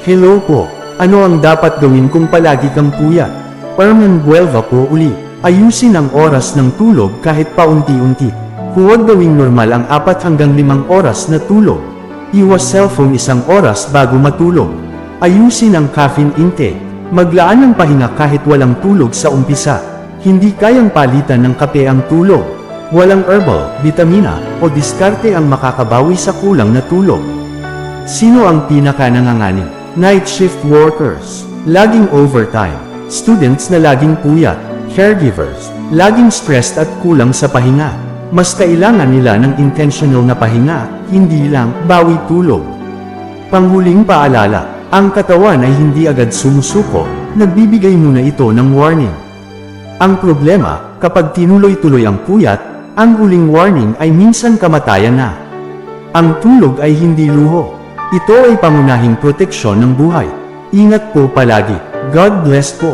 Hello po. Ano ang dapat gawin kung palagi kang puyat? Buelva po uli. Ayusin ang oras ng tulog kahit paunti-unti. Huwag gawing normal ang 4 hanggang 5 oras na tulog. Iwas cellphone 1 oras bago matulog. Ayusin ang caffeine intake. Maglaan ng pahinga kahit walang tulog sa umpisa. Hindi kayang palitan ng kape ang tulog. Walang herbal, bitamina, o diskarte ang makakabawi sa kulang na tulog. Sino ang pinaka-nanganganib? Night shift workers, laging overtime, students na laging puyat, caregivers, laging stressed at kulang sa pahinga. Mas kailangan nila ng intentional na pahinga, hindi lang bawi tulog. Panghuling paalala, ang katawan ay hindi agad sumusuko, nagbibigay muna ito ng warning. Ang problema, kapag tinuloy-tuloy ang puyat, ang huling warning ay minsan kamatayan na. Ang tulog ay hindi luho. Ito ay pangunahing proteksyon ng buhay. Ingat po palagi. God bless po.